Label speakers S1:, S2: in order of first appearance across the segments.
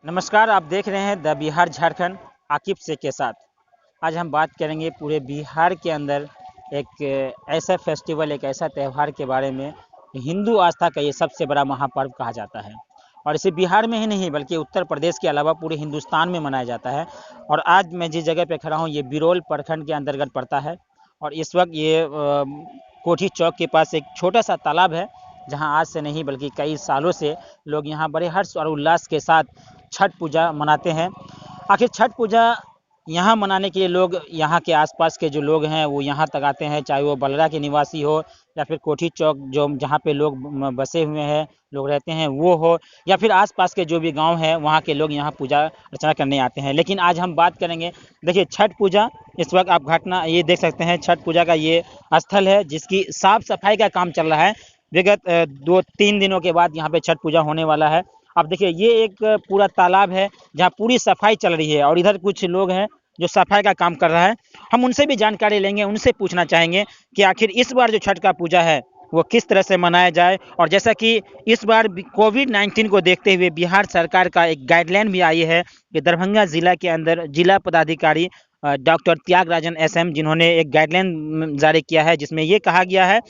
S1: नमस्कार, आप देख रहे हैं द बिहार झारखंड आकिब शेख के साथ। आज हम बात करेंगे पूरे बिहार के अंदर एक ऐसा फेस्टिवल, एक ऐसा त्यौहार के बारे में। हिंदू आस्था का ये सबसे बड़ा महापर्व कहा जाता है और इसे बिहार में ही नहीं बल्कि उत्तर प्रदेश के अलावा पूरे हिंदुस्तान में मनाया जाता है। और आज मैं जिस जगह पे खड़ा हूँ ये बिरोल प्रखंड के अंतर्गत पड़ता है और इस वक्त ये कोठी चौक के पास एक छोटा सा तालाब है जहाँ आज से नहीं बल्कि कई सालों से लोग यहाँ बड़े हर्ष और उल्लास के साथ छठ पूजा मनाते हैं। आखिर छठ पूजा यहाँ मनाने के लिए लोग यहाँ के आसपास के जो लोग हैं वो यहाँ तक आते हैं, चाहे वो बलरा के निवासी हो या फिर कोठी चौक जो जहाँ पे लोग बसे हुए हैं, लोग रहते हैं वो हो, या फिर आसपास के जो भी गांव है वहाँ के लोग यहाँ पूजा अर्चना करने आते हैं। लेकिन आज हम बात करेंगे, देखिए छठ पूजा, इस वक्त आप घटना ये देख सकते हैं, छठ पूजा का ये स्थल है जिसकी साफ सफाई का काम चल रहा है। विगत 2-3 दिनों के बाद यहाँ पे छठ पूजा होने वाला है। अब देखिए ये एक पूरा तालाब है जहाँ पूरी सफाई चल रही है और इधर कुछ लोग हैं जो सफाई का काम कर रहा है। हम उनसे भी जानकारी लेंगे, उनसे पूछना चाहेंगे कि आखिर इस बार जो छठ का पूजा है वो किस तरह से मनाया जाए। और जैसा कि इस बार कोविड-19 को देखते हुए बिहार सरकार का एक गाइडलाइन भी आई है कि दरभंगा जिला के अंदर जिला पदाधिकारी डॉक्टर त्यागराजन एसएम, जिन्होंने एक गाइडलाइन जारी किया है जिसमें ये कहा गया है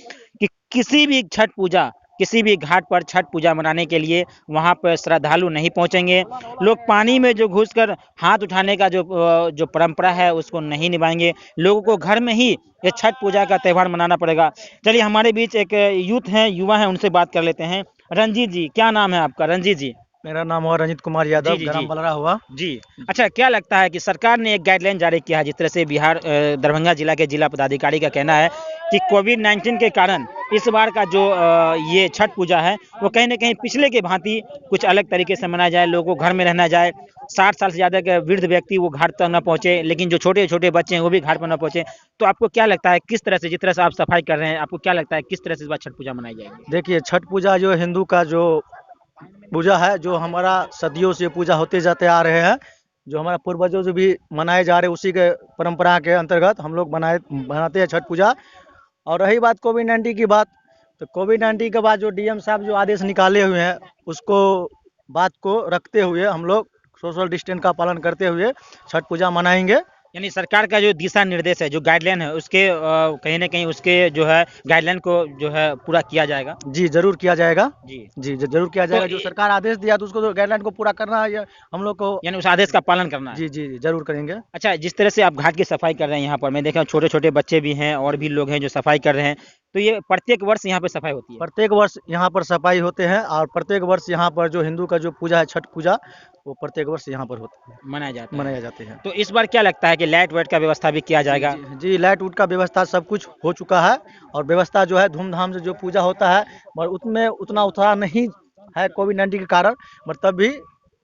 S1: कि किसी भी छठ पूजा, किसी भी घाट पर छठ पूजा मनाने के लिए वहाँ पर श्रद्धालु नहीं पहुँचेंगे। लोग पानी में जो घुसकर हाथ उठाने का जो परंपरा है उसको नहीं निभाएंगे। लोगों को घर में ही ये छठ पूजा का त्यौहार मनाना पड़ेगा। चलिए हमारे बीच एक यूथ हैं, युवा हैं, उनसे बात कर लेते हैं। रंजीत जी, क्या नाम है आपका? रंजीत जी।
S2: मेरा नाम हुआ रंजीत कुमार यादव, ग्राम बलरा हुआ
S1: जी। अच्छा, क्या लगता है कि सरकार ने एक गाइडलाइन जारी किया है जिस तरह से बिहार दरभंगा जिला के जिला पदाधिकारी का कहना है कि कोविड-19 के कारण इस बार का जो ये छठ पूजा है वो कहीं न कहीं पिछले के भांति कुछ अलग तरीके से मनाया जाए, लोगों को घर में रहना जाए, 60 साल से ज़्यादा के वृद्ध व्यक्ति वो घाट तक न पहुँचे, लेकिन जो छोटे-छोटे बच्चे हैं वो भी घाट पर न पहुँचे। तो आपको क्या लगता है किस तरह से, जिस तरह से आप सफाई कर रहे हैं, आपको क्या लगता है किस तरह से इस बार छठ पूजा मनाई जाएगी?
S2: देखिए, छठ पूजा जो हिंदू का जो पूजा है, जो हमारा सदियों से पूजा होते जाते आ रहे हैं, जो हमारा पूर्वजों से भी मनाए जा रहे हैं, उसी के परंपरा के अंतर्गत हम लोग मनाते हैं छठ पूजा। और रही बात कोविड-19 की बात, तो कोविड-19 के बाद जो डीएम साहब जो आदेश निकाले हुए हैं उसको बात को रखते हुए हम लोग सोशल डिस्टेंस का पालन करते हुए छठ पूजा मनाएंगे।
S1: यानी सरकार का जो दिशा निर्देश है, जो गाइडलाइन है, उसके कहीं न कहीं उसके जो है गाइडलाइन को जो है पूरा किया जाएगा।
S2: जी, ज़रूर किया जाएगा।
S1: जी।
S2: जी, ज़रूर किया जाएगा। जो सरकार आदेश दिया तो उसको तो गाइडलाइन को पूरा करना है, ये हम लोग को।
S1: यानी उस आदेश का पालन करना है।
S2: जी, जी, ज़रूर करेंगे।
S1: अच्छा, जिस तरह से आप घाट की सफाई कर रहे हैं यहाँ पर, मैं देखा छोटे-छोटे बच्चे भी हैं और भी लोग हैं जो सफाई कर रहे हैं। तो ये प्रत्येक वर्ष यहाँ पे सफाई होती है?
S2: प्रत्येक वर्ष यहाँ पर सफाई होते हैं और प्रत्येक वर्ष यहाँ पर जो हिंदू का जो पूजा है छठ पूजा, वो प्रत्येक वर्ष यहाँ पर होती है, मनाया जाते हैं।
S1: तो इस बार क्या लगता है कि लाइट वाइट का व्यवस्था भी किया जाएगा?
S2: जी, लाइट उट का व्यवस्था सब कुछ हो चुका है और व्यवस्था जो है धूमधाम से जो पूजा होता है, मगर उसमें उतना उत्साह नहीं है कोविड-19 के कारण, मगर तब भी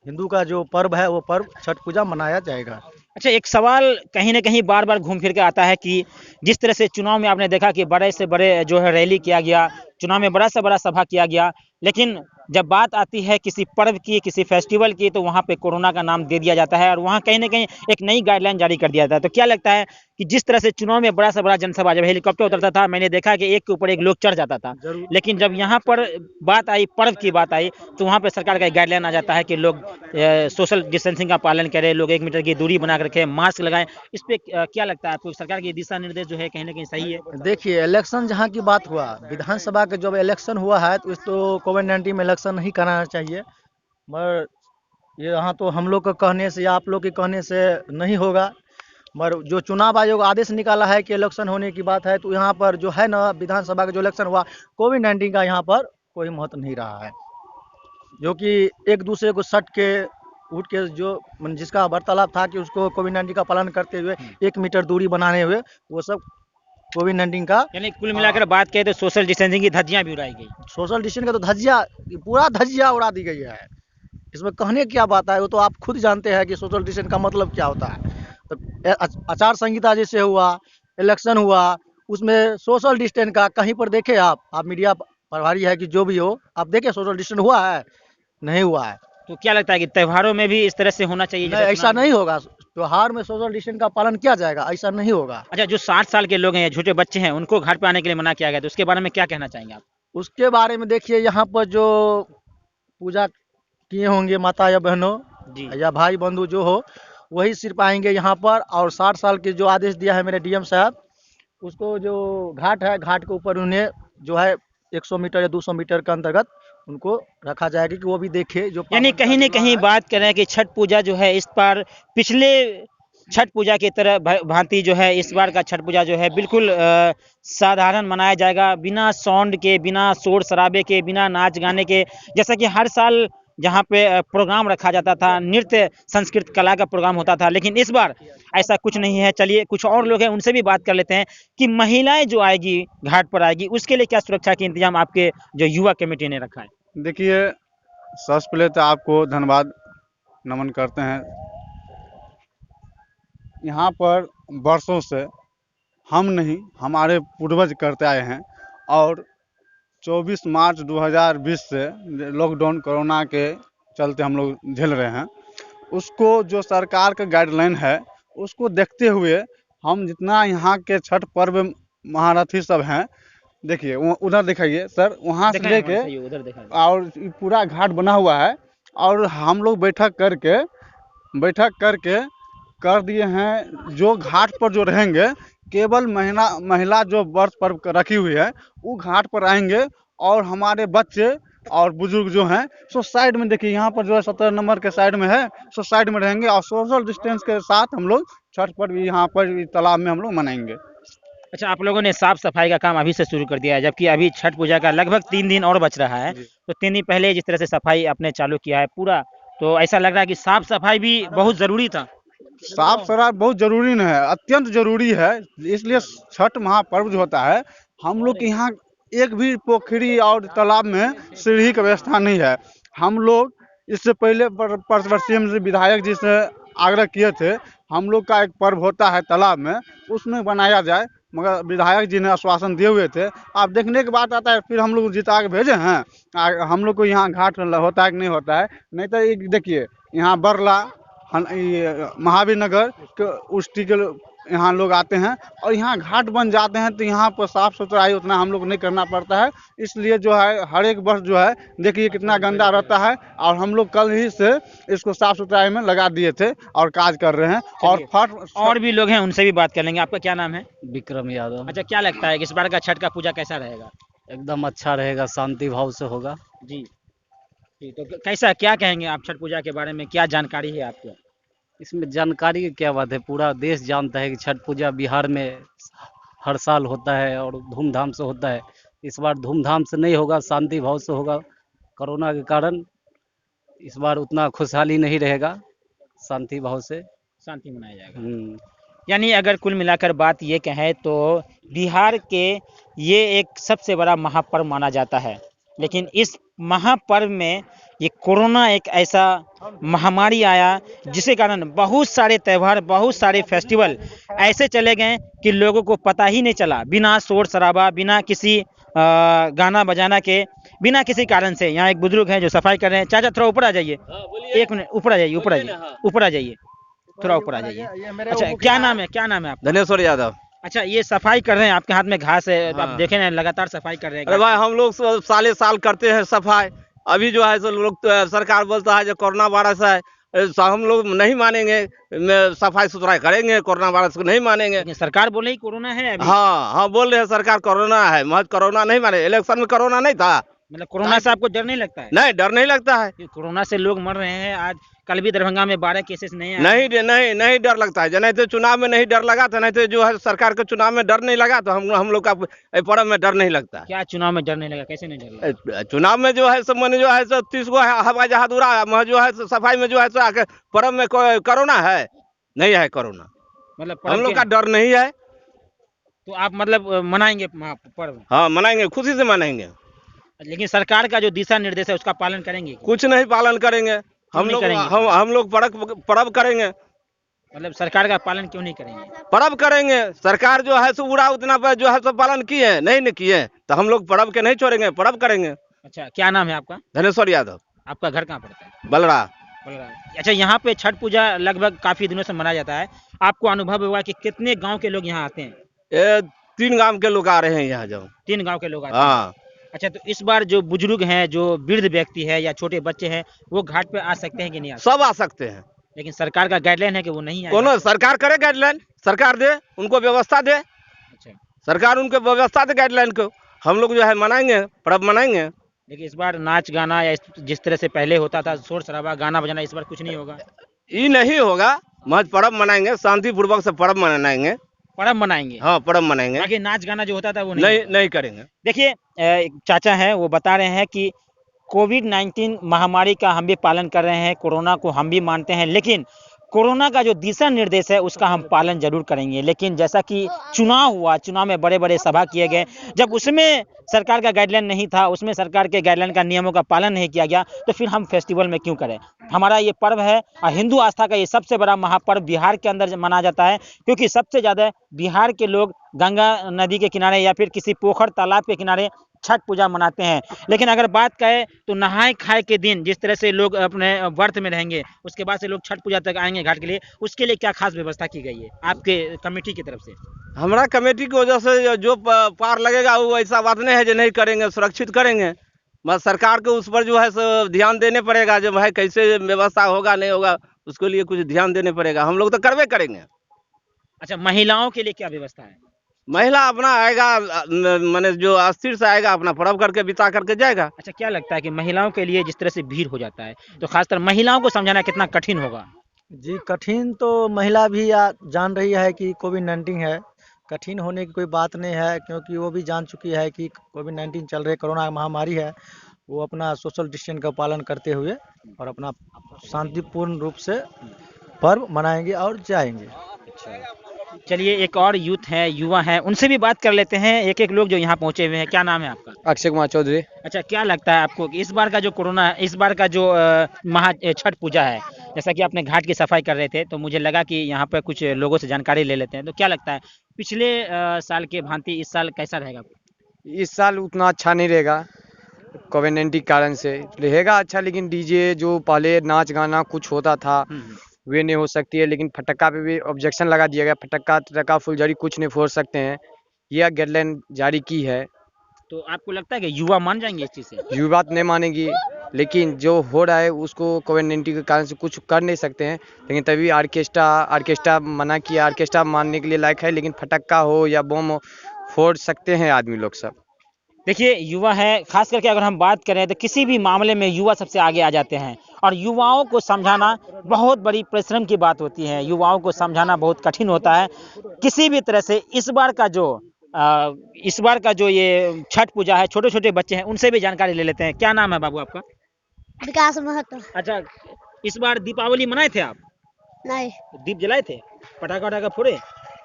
S2: हिंदू का जो पर्व है वो पर्व छठ पूजा मनाया जाएगा।
S1: अच्छा, एक सवाल कहीं न कहीं बार-बार घूम फिर के आता है कि जिस तरह से चुनाव में आपने देखा कि बड़े से बड़े जो है रैली किया गया, चुनाव में बड़ा से बड़ा सभा किया गया, लेकिन जब बात आती है किसी पर्व की, किसी फेस्टिवल की, तो वहाँ पे कोरोना का नाम दे दिया जाता है और वहाँ कहीं न कहीं एक नई गाइडलाइन जारी कर दिया जाता है। तो क्या लगता है कि जिस तरह से चुनाव में बड़ा से बड़ा जनसभा, जब हेलीकॉप्टर उतरता था, मैंने देखा कि एक के ऊपर एक लोग चढ़ जाता था, लेकिन जब यहाँ पर बात आई, पर्व की बात आई, तो वहाँ पे सरकार का एक गाइडलाइन आ जाता है कि लोग सोशल डिस्टेंसिंग का पालन करें, लोग 1 मीटर की दूरी बना कर रखें, मास्क लगाएं। इस पे क्या लगता है आपको, सरकार के दिशा निर्देश जो है कहीं न कहीं सही है?
S2: देखिए, इलेक्शन जहाँ की बात हुआ, विधानसभा का जब इलेक्शन हुआ है तो कोविड-19 में इलेक्शन नहीं कराना चाहिए, मगर ये यहाँ तो हम लोग के कहने से या आप लोग के कहने से नहीं होगा। मगर जो चुनाव आयोग आदेश निकाला है कि इलेक्शन होने की बात है, तो यहाँ पर जो है ना विधानसभा का जो इलेक्शन हुआ, कोविड-19 का यहाँ पर कोई महत्व नहीं रहा है, जो कि एक दूसरे को सट के उठ के जो जिसका वार्तालाप था कि उसको कोविड-19 का पालन करते हुए 1 मीटर दूरी बनाने हुए, वो सब कोविड-19 का।
S1: यानी कुल मिलाकर बात करें तो सोशल डिस्टेंसिंग की धज्जियां भी उड़ाई गई।
S2: सोशल डिस्टेंस का तो पूरा धज्जिया उड़ा दी गई है। इसमें कहने क्या बात है, वो तो आप खुद जानते हैं कि सोशल डिस्टेंस का मतलब क्या होता है। तो आचार संहिता जैसे हुआ, इलेक्शन हुआ, उसमें सोशल डिस्टेंस का कहीं पर देखे आप मीडिया प्रभारी है कि जो भी हो, आप देखे सोशल डिस्टेंस हुआ है? नहीं हुआ है।
S1: तो क्या लगता है कि त्योहारों में भी इस तरह से होना चाहिए?
S2: नहीं, ऐसा नहीं होगा। त्योहार में सोशल डिस्टेंस का पालन किया जाएगा, ऐसा नहीं होगा।
S1: अच्छा, जो 60 साल के लोग हैं, छोटे बच्चे हैं, उनको घाट पे आने के लिए मना किया गया, तो उसके बारे में क्या कहना चाहेंगे आप?
S2: उसके बारे में देखिए, यहाँ पर जो पूजा किए होंगे माता या बहनों,
S1: जी
S2: या भाई बंधु जो हो, वही सिर्फ आएंगे यहाँ पर। और 60 साल के जो आदेश दिया है मेरे डीएम साहब, उसको जो घाट है, घाट के ऊपर उन्हें जो है 100 मीटर या 200 मीटर के अंतर्गत उनको रखा जाएगा कि वो भी देखे जो
S1: यानी
S2: पावन
S1: कहीं
S2: का
S1: न
S2: विवाह
S1: कहीं
S2: है।
S1: बात करें कि छठ पूजा जो है इस बार पिछले छठ पूजा की तरह भांति जो है इस बार का छठ पूजा जो है बिल्कुल साधारण मनाया जाएगा, बिना साउंड के, बिना शोर शराबे के, बिना नाच गाने के। जैसा कि हर साल जहाँ पे प्रोग्राम रखा जाता था, नृत्य संस्कृत कला का प्रोग्राम होता था, लेकिन इस बार ऐसा कुछ नहीं है। चलिए कुछ और लोग हैं उनसे भी बात कर लेते हैं कि महिलाएं जो आएगी घाट पर आएगी उसके लिए क्या सुरक्षा के इंतजाम आपके जो युवा कमेटी ने रखा है।
S3: देखिए, सबसे पहले तो आपको धन्यवाद नमन करते हैं। यहाँ पर वर्षों से हम नहीं, हमारे पूर्वज करते आए हैं। और 24 मार्च 2020 से लॉकडाउन कोरोना के चलते हम लोग झेल रहे हैं। उसको जो सरकार का गाइडलाइन है उसको देखते हुए हम जितना यहाँ के छठ पर्व महारथी सब हैं, देखिए उधर दिखाइए सर, वहाँ से
S1: दिखाएं,
S3: लेके
S1: सही है, उधर दिखाएं।
S3: और ये पूरा घाट बना हुआ है। और हम लोग बैठक करके कर दिए हैं। जो घाट पर जो रहेंगे, केवल महिला जो व्रत पर्व रखी हुई है वो घाट पर आएंगे। और हमारे बच्चे और बुजुर्ग जो हैं सो साइड में, देखिए यहाँ पर जो है 17 नंबर के साइड में है, सो साइड में रहेंगे। और सोशल डिस्टेंस के साथ हम लोग छठ पर्व यहाँ पर तालाब में हम लोग मनाएंगे।
S1: अच्छा, आप लोगों ने साफ सफाई का काम अभी से शुरू कर दिया है, जबकि अभी छठ पूजा का लगभग 3 दिन और बच रहा है। तो 3 दिन पहले जिस तरह से सफाई आपने चालू किया है पूरा, तो ऐसा लग रहा है कि साफ सफाई भी बहुत जरूरी था।
S3: साफ सफाई बहुत जरूरी न है, अत्यंत जरूरी है। इसलिए छठ महापर्व जो होता है, हम लोग के यहाँ एक भी पोखरी और तालाब में सीढ़ी की व्यवस्था नहीं है। हम लोग इससे पहले वर्षीय विधायक जी से आग्रह किए थे, हम लोग का एक पर्व होता है तालाब में, उसमें बनाया जाए, मगर विधायक जी ने आश्वासन दिए हुए थे। आप देखने के बाद आता है, फिर हम लोग जिता के भेजे हैं। हम लोग को यहाँ घाट होता है कि नहीं होता है, नहीं तो ये देखिए यहाँ बरला महावीर नगर के उष्टी के यहाँ लोग आते हैं और यहाँ घाट बन जाते हैं। तो यहाँ पर साफ सुथराई उतना हम लोग नहीं करना पड़ता है। इसलिए जो है हर एक वर्ष जो है देखिए कितना गंदा रहता है। और हम लोग कल ही से इसको साफ सुथराई में लगा दिए थे और काज कर रहे हैं। और
S1: और भी लोग हैं उनसे भी बात कर लेंगे। आपका क्या नाम है?
S4: विक्रम यादव।
S1: अच्छा, क्या लगता है कि इस बार का छठ का पूजा कैसा रहेगा?
S4: एकदम अच्छा रहेगा, शांति भाव से होगा।
S1: जी जी, तो कैसा क्या कहेंगे आप छठ पूजा के बारे में, क्या जानकारी है आपको?
S4: इसमें जानकारी की क्या बात है, पूरा देश जानता है कि छठ पूजा बिहार में हर साल होता है और धूमधाम से होता है। इस बार धूमधाम से नहीं होगा, शांति भाव से होगा। कोरोना के कारण इस बार उतना खुशहाली नहीं रहेगा, शांति भाव से
S1: शांति मनाया जाएगा।
S4: हम्म।
S1: यानी अगर कुल मिलाकर बात ये कहें तो बिहार के ये एक सबसे बड़ा महापर्व माना जाता है, लेकिन इस महापर्व में ये कोरोना एक ऐसा महामारी आया जिसके कारण बहुत सारे त्यौहार, बहुत सारे फेस्टिवल ऐसे चले गए कि लोगों को पता ही नहीं चला। बिना शोर शराबा, बिना किसी गाना बजाना के, बिना किसी कारण से। यहाँ एक बुजुर्ग हैं जो सफाई कर रहे हैं। चाचा थोड़ा ऊपर आ जाइए, 1 मिनट ऊपर आ जाइए, ऊपर आ जाइए, ऊपर आ जाइए, थोड़ा ऊपर आ जाइए। अच्छा, क्या नाम है, क्या नाम है आपका?
S5: धनेश्वर यादव।
S1: अच्छा, ये सफाई कर रहे हैं, आपके हाथ में घास है, आप देखे ना लगातार सफाई कर रहे हैं।
S5: अरे भाई, हम लोग साले साल करते हैं सफाई। अभी जो है सो लोग सरकार बोलता है जो कोरोना वायरस है, हम लोग नहीं मानेंगे, सफाई सुथराई करेंगे, कोरोना वायरस को नहीं मानेंगे।
S1: लेकिन सरकार बोले ही कोरोना है अभी।
S5: हाँ, बोल रहे हैं सरकार कोरोना है, महज कोरोना नहीं माने। इलेक्शन में कोरोना नहीं था।
S1: मतलब कोरोना से आपको डर नहीं लगता है?
S5: नहीं, डर नहीं लगता है।
S1: कि कोरोना से लोग मर रहे हैं। आज कल भी दरभंगा में 12 केसेस नहीं आए।
S5: नहीं डर लगता है। नहीं तो चुनाव में नहीं डर लगा था, नहीं तो जो है सरकार के चुनाव में डर नहीं लगा, तो हम लोग का पर्व में डर नहीं लगता।
S1: क्या चुनाव में डर नहीं लगा? कैसे नहीं डर लगा?
S5: चुनाव में जो है सब मैंने जो है 30 गो हवाई जहाज उड़ा, जो है सफाई में जो है पर्व में कोरोना है नहीं है कोरोना।
S1: मतलब
S5: हम लोग का डर नहीं है।
S1: तो आप मतलब मनाएंगे पर्व?
S5: हाँ, मनाएंगे, खुशी से मनाएंगे।
S1: लेकिन सरकार का जो दिशा निर्देश है उसका पालन करेंगे?
S5: कुछ नहीं पालन करेंगे हम लोग। हम लोग पर्व करेंगे।
S1: मतलब सरकार का पालन क्यों नहीं करेंगे?
S5: पर्व करेंगे। सरकार जो है सो उड़ा उतना पर जो है सब पालन किए नहीं किए, तो हम लोग पर्व के नहीं छोड़ेंगे, पर्व करेंगे।
S1: अच्छा, क्या नाम है आपका?
S5: धनेश्वर यादव।
S1: आपका घर कहाँ पड़ता है?
S5: बलरा।
S1: अच्छा, यहाँ पे छठ पूजा लगभग काफी दिनों से मनाया जाता है। आपको अनुभव हुआ कि कितने गांव के लोग यहाँ आते हैं?
S5: ये 3 गांव के लोग आ रहे हैं यहाँ। जब
S1: 3 गांव के लोग आते हैं।
S5: हाँ,
S1: अच्छा, तो इस बार जो बुजुर्ग हैं, जो वृद्ध व्यक्ति है या छोटे बच्चे हैं, वो घाट पे आ सकते हैं कि नहीं आ सकते?
S5: सब आ सकते हैं।
S1: लेकिन सरकार का गाइडलाइन है कि वो नहीं आएगा।
S5: कोनो सरकार करे गाइडलाइन, सरकार दे उनको व्यवस्था दे,
S1: अच्छा,
S5: सरकार उनको व्यवस्था दे गाइडलाइन को, हम लोग जो है मनाएंगे, पर्व मनाएंगे।
S1: लेकिन इस बार नाच गाना या जिस तरह से पहले होता था शोर शराबा गाना बजाना, इस बार कुछ नहीं होगा।
S5: ये नहीं होगा, महज पर्व मनाएंगे, शांतिपूर्वक से पर्व मनाएंगे।
S1: पर्व मनाएंगे,
S5: हाँ, पर्व मनाएंगे,
S1: बाकी नाच गाना जो होता था वो
S5: नहीं
S1: होगा।
S5: नहीं करेंगे।
S1: देखिए एक चाचा हैं, वो बता रहे हैं कि कोविड-19 महामारी का हम भी पालन कर रहे हैं, कोरोना को हम भी मानते हैं, लेकिन कोरोना का जो दिशा निर्देश है उसका हम पालन जरूर करेंगे। लेकिन जैसा कि चुनाव हुआ, चुनाव में बड़े-बड़े सभा किए गए, जब उसमें सरकार का गाइडलाइन नहीं था, उसमें सरकार के गाइडलाइन का नियमों का पालन नहीं किया गया, तो फिर हम फेस्टिवल में क्यों करें? हमारा ये पर्व है और हिंदू आस्था का ये सबसे बड़ा महापर्व बिहार के अंदर मनाया जाता है, क्योंकि सबसे ज़्यादा बिहार के लोग गंगा नदी के किनारे या फिर किसी पोखर तालाब के किनारे छठ पूजा मनाते हैं। लेकिन अगर बात करें तो नहाए खाए के दिन जिस तरह से लोग अपने व्रत में रहेंगे, उसके बाद से लोग छठ पूजा तक आएंगे घाट के लिए, उसके लिए क्या खास व्यवस्था की गई है आपके कमेटी की तरफ से?
S5: हमारा कमेटी की वजह से जो पार लगेगा वो ऐसा बात नहीं है जो नहीं करेंगे, सुरक्षित करेंगे। बस सरकार को उस पर जो है सो ध्यान देने पड़ेगा, जो भाई कैसे व्यवस्था होगा नहीं होगा, उसके लिए कुछ ध्यान देने पड़ेगा। हम लोग तो करवे करेंगे।
S1: अच्छा, महिलाओं के लिए क्या व्यवस्था है?
S5: महिला अपना आएगा, माने जो अस्थिर से आएगा अपना पर्व करके बिता करके जाएगा।
S1: अच्छा, क्या लगता है कि महिलाओं के लिए जिस तरह से भीड़ हो जाता है, तो खासकर महिलाओं को समझाना कितना कठिन होगा?
S2: जी, कठिन तो महिला भी जान रही है कि कोविड-19 है। कठिन होने की कोई बात नहीं है, क्योंकि वो भी जान चुकी है कि कोविड-19 चल रही कोरोना महामारी है। वो अपना सोशल डिस्टेंस का पालन करते हुए और अपना शांतिपूर्ण रूप से पर्व मनाएंगे और जाएंगे।
S1: चलिए, एक और यूथ है, युवा है, उनसे भी बात कर लेते हैं। एक-एक लोग जो यहाँ पहुँचे हुए हैं, क्या नाम है आपका?
S6: अक्षय कुमार चौधरी।
S1: अच्छा, क्या लगता है आपको कि इस बार का जो कोरोना है, इस बार का जो छठ पूजा है, जैसा कि आपने घाट की सफाई कर रहे थे, तो मुझे लगा कि यहाँ पर कुछ लोगों से जानकारी ले लेते हैं। तो क्या लगता है पिछले साल के भांति इस साल कैसा रहेगा?
S6: इस साल उतना अच्छा नहीं रहेगा, कोविड-19 के कारण से रहेगा अच्छा, लेकिन डीजे जो पहले नाच गाना कुछ होता था वे नहीं हो सकती है। लेकिन फटक्का पे भी ऑब्जेक्शन लगा दिया गया, फटक्का फुलझड़ी कुछ नहीं फोड़ सकते हैं, यह गाइडलाइन जारी की है।
S1: तो आपको लगता है कि युवा मान जाएंगे इस चीज़ से?
S6: युवा बात नहीं मानेगी, लेकिन जो हो रहा है उसको कोविड-19 के कारण से कुछ कर नहीं सकते हैं। लेकिन तभी ऑर्केस्ट्रा मना किया, ऑर्केस्ट्रा मानने के लिए लायक है, लेकिन फटक्का हो या बम हो फोड़ सकते हैं आदमी लोग सब।
S1: देखिए, युवा है, खास करके अगर हम बात करें तो किसी भी मामले में युवा सबसे आगे आ जाते हैं और युवाओं को समझाना बहुत बड़ी परिश्रम की बात होती है। युवाओं को समझाना बहुत कठिन होता है। किसी भी तरह से इस बार का जो ये छठ पूजा है, छोटे-छोटे बच्चे हैं, उनसे भी जानकारी ले लेते हैं। क्या नाम है बाबू आपका?
S7: विकास महतो।
S1: अच्छा, इस बार दीपावली मनाए थे आप?
S7: नहीं।
S1: दीप जलाए थे? पटाखा फोड़े?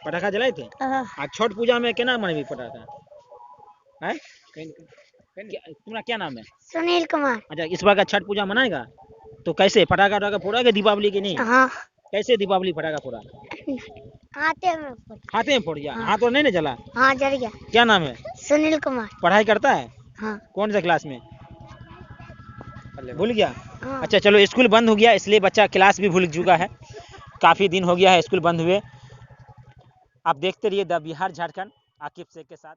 S1: पटाखा जलाए थे? आज छठ पूजा में केना मनबी पटाखा? हैं? तुम्हारा क्या नाम है?
S7: सुनील कुमार।
S1: अच्छा, इस बार का छठ पूजा मनाएगा? तो कैसे पटाखा फोड़ेगा दीपावली की नहीं?
S7: हाँ।
S1: कैसे दीपावली पटाखा फोड़ा? हाथे में फोड़ गया?
S7: हाँ।
S1: हाथ और नहीं ना जला?
S7: हाँ, जल गया।
S1: क्या नाम है?
S7: सुनील कुमार।
S1: पढ़ाई करता है?
S7: हाँ।
S1: कौन सा क्लास में? भूल गया?
S7: हाँ।
S1: अच्छा, चलो, स्कूल बंद हो गया इसलिए बच्चा क्लास भी भूल चुका है। काफी दिन हो गया है स्कूल बंद हुए। आप देखते रहिए द बिहार झारखंड आकिब शेख के साथ।